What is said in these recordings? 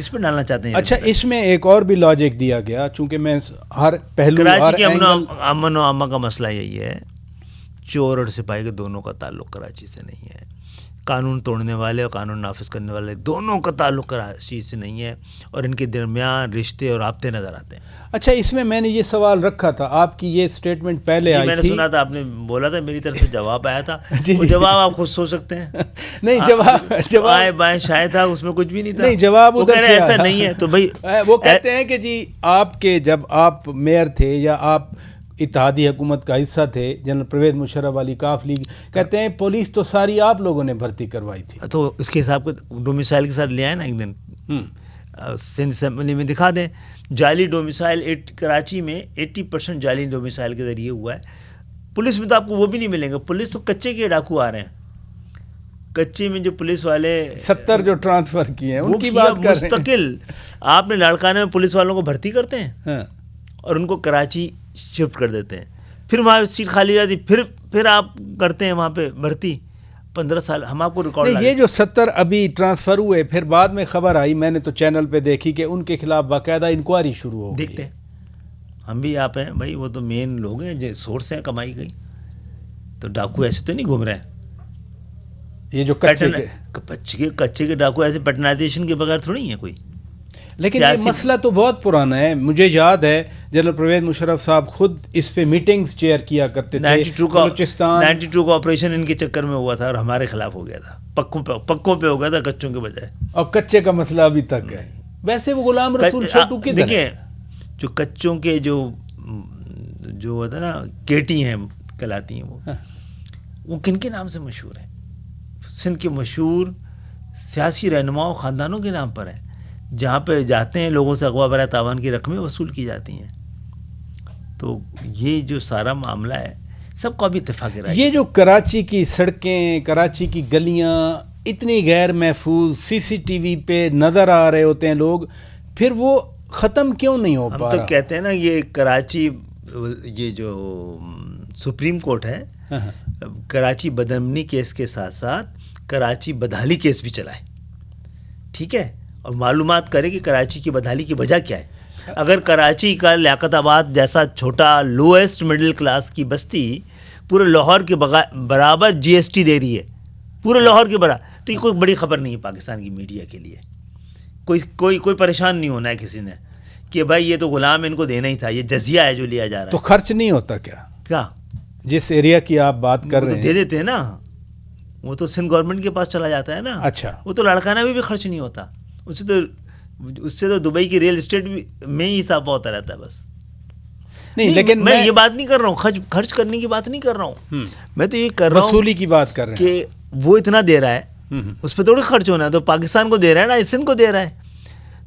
کس پہ ڈالنا چاہتے ہیں؟ اچھا اس میں ایک اور بھی لاجک دیا گیا، چونکہ میں ہر پہلو کراچی کے امن و امان کا مسئلہ یہی ہے، چور اور سپاہی کے دونوں کا تعلق کراچی سے نہیں ہے، قانون توڑنے والے اور قانون نافذ کرنے والے دونوں کا تعلق کراچی سے نہیں ہے، اور ان کے درمیان رشتے اور رابطے نظر آتے ہیں۔ اچھا اس میں نے یہ سوال رکھا تھا، آپ کی یہ سٹیٹمنٹ پہلے آئی تھی، میں نے سنا تھا، آپ نے بولا تھا، میری طرف سے جواب آیا تھا، وہ جواب آپ خود سوچ سکتے ہیں۔ نہیں جواب آئے بائیں شاید تھا، اس میں کچھ بھی نہیں تھا۔ نہیں جواب ادھر سے ایسا نہیں ہے تو بھائی وہ کہتے ہیں کہ جی آپ کے جب آپ میئر تھے یا آپ اتحادی حکومت کا حصہ تھے، جنرل پرویز مشرف والی کاف لیگ، کہتے ہیں پولیس تو ساری آپ لوگوں نے بھرتی کروائی تھی، تو اس کے حساب کو ڈومیسائل کے ساتھ لے آئے نا ایک دن، سندھ اسمبلی میں دکھا دیں، جعلی ڈومیسائل کراچی میں 80% جعلی ڈومیسائل کے ذریعے ہوا ہے۔ پولیس میں تو آپ کو وہ بھی نہیں ملیں گے، پولیس تو کچے کے ڈاکو آ رہے ہیں، کچے میں جو پولیس والے 70 جو ٹرانسفر کیے ہیں ان کی بات کر رہے ہیں۔ مستقل آپ نے لاڑکانہ میں پولیس والوں کو بھرتی کرتے ہیں اور ان کو کراچی شفٹ کر دیتے ہیں، پھر وہاں سیٹ خالی ہو جاتی، پھر آپ کرتے ہیں وہاں پہ بھرتی 15 سال۔ ہم آپ کو ریکارڈ یہ جو 70 ابھی ٹرانسفر ہوئے، پھر بعد میں خبر آئی، میں نے تو چینل پہ دیکھی کہ ان کے خلاف باقاعدہ انکوائری شروع ہو گئی۔ دیکھتے ہیں ہم بھی آپ ہیں بھائی، وہ تو مین لوگ ہیں جو سورس ہیں کمائی گئی، تو ڈاکو ایسے تو نہیں گھوم رہے ہیں، یہ جو کچے کے ڈاکو ایسے پیٹرنائزیشن کے بغیر تھوڑی ہیں کوئی۔ لیکن یہ مسئلہ تو بہت پرانا ہے، مجھے یاد ہے جنرل پرویز مشرف صاحب خود اس پہ میٹنگز چیئر کیا کرتے تھے۔ 92 کا آپریشن ان کے چکر میں ہوا تھا اور ہمارے خلاف ہو گیا تھا، پکوں پہ ہو گیا تھا، کچوں کے بجائے، اور کچے کا مسئلہ ابھی تک ہے۔ ویسے وہ غلام رسول چھوٹو کی دیکھیں، جو کچوں کے جو ہوتا ہے نا کیٹی ہیں کہلاتی ہیں، وہ کن کے نام سے مشہور ہیں؟ سندھ کے مشہور سیاسی رہنماؤں خاندانوں کے نام پر ہیں، جہاں پہ جاتے ہیں لوگوں سے اغوا برائے تاوان کی رقمیں وصول کی جاتی ہیں۔ تو یہ جو سارا معاملہ ہے سب کو ابھی اتفاق رائے، یہ جو کراچی کی سڑکیں، کراچی کی گلیاں اتنی غیر محفوظ، CCTV پہ نظر آ رہے ہوتے ہیں لوگ، پھر وہ ختم کیوں نہیں ہو پا رہا؟ ہم تو کہتے ہیں نا، یہ کراچی، یہ جو سپریم کورٹ ہے، کراچی بدامنی کیس کے ساتھ ساتھ کراچی بدحالی کیس بھی چلائے، ٹھیک ہے، اور معلومات کرے کہ کراچی کی بدحالی کی وجہ کیا ہے۔ اگر کراچی کا لیاقت آباد جیسا چھوٹا لوئسٹ مڈل کلاس کی بستی پورے لاہور کے برابر GST دے رہی ہے، پورے لاہور کے برابر، تو یہ کوئی بڑی خبر نہیں ہے پاکستان کی میڈیا کے لیے۔ کوئی پریشان نہیں ہونا ہے کسی نے کہ بھائی یہ تو غلام ان کو دینا ہی تھا، یہ جزیہ ہے جو لیا جا رہا ہے۔ تو خرچ نہیں ہوتا کیا جس ایریا کی آپ بات کر رہے ہیں؟ دے دیتے ہیں نا، وہ تو سندھ گورنمنٹ کے پاس چلا جاتا ہے نا۔ اچھا، وہ تو لاڑکانہ میں بھی خرچ نہیں ہوتا، اس سے تو دبئی کی ریل اسٹیٹ میں ہی اضافہ ہوتا رہتا ہے بس۔ نہیں لیکن میں یہ بات نہیں کر رہا ہوں، خرچ کرنے کی بات نہیں کر رہا ہوں، میں تو یہ کر رہا ہوں وصولی کی بات کر رہے ہیں کہ وہ اتنا دے رہا ہے، اس پہ تھوڑی خرچ ہونا ہے، تو پاکستان کو دے رہا ہے نا، سندھ کو دے رہا ہے،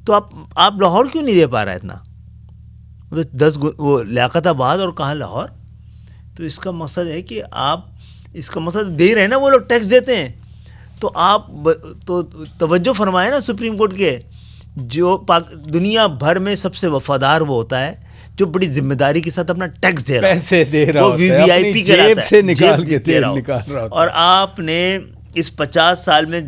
تو آپ لاہور کیوں نہیں دے پا رہا ہے اتنا؟ وہ لیاقت آباد اور کہاں لاہور؟ تو اس کا مقصد ہے کہ آپ اس کا مقصد دے رہے ہیں نا، وہ لوگ ٹیکس دیتے ہیں، تو آپ تو توجہ فرمائے نا سپریم کورٹ کے، جو دنیا بھر میں سب سے وفادار وہ ہوتا ہے جو بڑی ذمہ داری کے ساتھ اپنا ٹیکس دے رہا ہے، پیسے دے رہا ہے، اپنی جیب سے نکال کے تیل نکال رہا ہوتا ہے۔ اور آپ نے اس 50 سال میں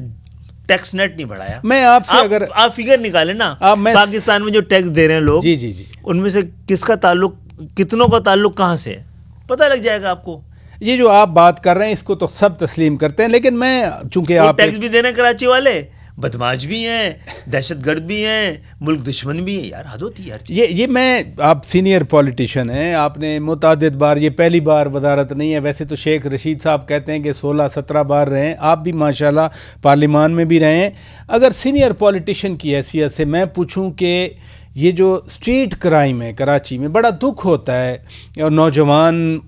ٹیکس نیٹ نہیں بڑھایا۔ میں آپ سے اگر آپ فگر نکالیں نا، پاکستان میں جو ٹیکس دے رہے ہیں لوگ، جی ان میں سے کس کا تعلق، کتنوں کا تعلق کہاں سے ہے، پتہ لگ جائے گا آپ کو۔ یہ جو آپ بات کر رہے ہیں اس کو تو سب تسلیم کرتے ہیں، لیکن میں چونکہ آپ ٹیکس بھی دینے کراچی والے بدماش بھی ہیں، دہشت گرد بھی ہیں، ملک دشمن بھی ہیں، یار حد ہوتی ہے ہر چیز۔ یہ میں آپ سینئر پولیٹیشین ہیں، آپ نے متعدد بار، یہ پہلی بار وزارت نہیں ہے، ویسے تو شیخ رشید صاحب کہتے ہیں کہ 16-17 بار رہے ہیں، آپ بھی ماشاءاللہ پارلیمان میں بھی رہے ہیں۔ اگر سینئر پولیٹیشین کی حیثیت سے میں پوچھوں کہ یہ جو اسٹریٹ کرائم ہے کراچی میں، بڑا دکھ ہوتا ہے، اور نوجوان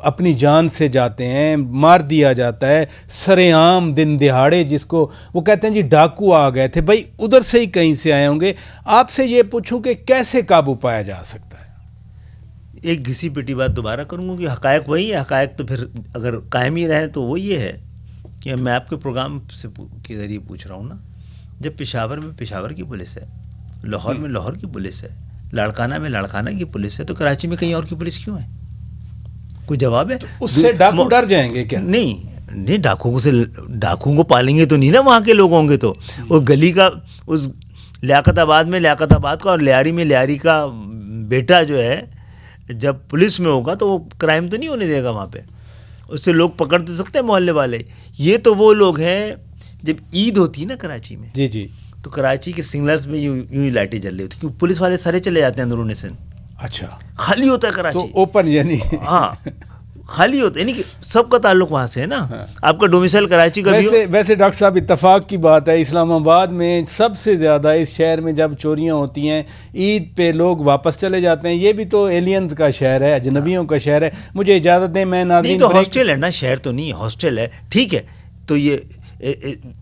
اپنی جان سے جاتے ہیں، مار دیا جاتا ہے سر عام دن دہاڑے، جس کو وہ کہتے ہیں جی ڈاکو آ گئے تھے، بھائی ادھر سے ہی کہیں سے آئے ہوں گے۔ آپ سے یہ پوچھوں کہ کیسے قابو پایا جا سکتا ہے؟ ایک گھسی پٹی بات دوبارہ کروں گا کہ حقائق وہی ہے، حقائق تو پھر اگر قائم ہی رہے تو وہ یہ ہے کہ میں آپ کے پروگرام کے ذریعے پوچھ رہا ہوں نا، جب پشاور میں پشاور کی پولیس ہے، لاہور میں لاہور کی پولیس ہے، لاڑکانہ میں لاڑکانہ کی پولیس ہے، تو کراچی میں کہیں اور کی پولیس کیوں ہے؟ کوئی جواب ہے؟ اس سے ڈاکو ڈر جائیں گے کیا؟ نہیں، ڈاکوؤں کو پالیں گے تو نہیں نا، وہاں کے لوگ ہوں گے تو، وہ گلی کا اس لیاقت آباد میں لیاقت آباد کا اور لیاری میں لیاری کا بیٹا جو ہے جب پولیس میں ہوگا تو وہ کرائم تو نہیں ہونے دے گا وہاں پہ, اس سے لوگ پکڑ تو سکتے ہیں محلے والے. یہ تو وہ لوگ ہیں جب عید ہوتی ہے نا کراچی میں, جی جی, تو کراچی کے سنگلرز میں یوں ہی لائٹیں جل رہی ہوتی, کیونکہ پولیس والے سارے چلے جاتے ہیں اندرون سندھ, اچھا خالی ہوتا ہے کراچی, تو اوپن یعنی ہاں خالی ہوتا ہے, یعنی کہ سب کا تعلق وہاں سے ہے نا. آپ کا ڈومیسائل کراچی کا بھی ہو. ویسے ڈاکٹر صاحب اتفاق کی بات ہے, اسلام آباد میں سب سے زیادہ اس شہر میں جب چوریاں ہوتی ہیں عید پہ لوگ واپس چلے جاتے ہیں. یہ بھی تو ایلینز کا شہر ہے, اجنبیوں کا شہر ہے. مجھے اجازت دیں, میں ناظرین نہیں تو ہاسٹل ہے نا, شہر تو نہیں, ہاسٹل ہے, ٹھیک ہے. تو یہ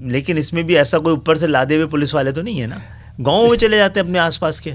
لیکن اس میں بھی ایسا کوئی اوپر سے لادے ہوئے پولیس والے تو نہیں ہے نا, گاؤں میں چلے جاتے ہیں اپنے آس پاس کے.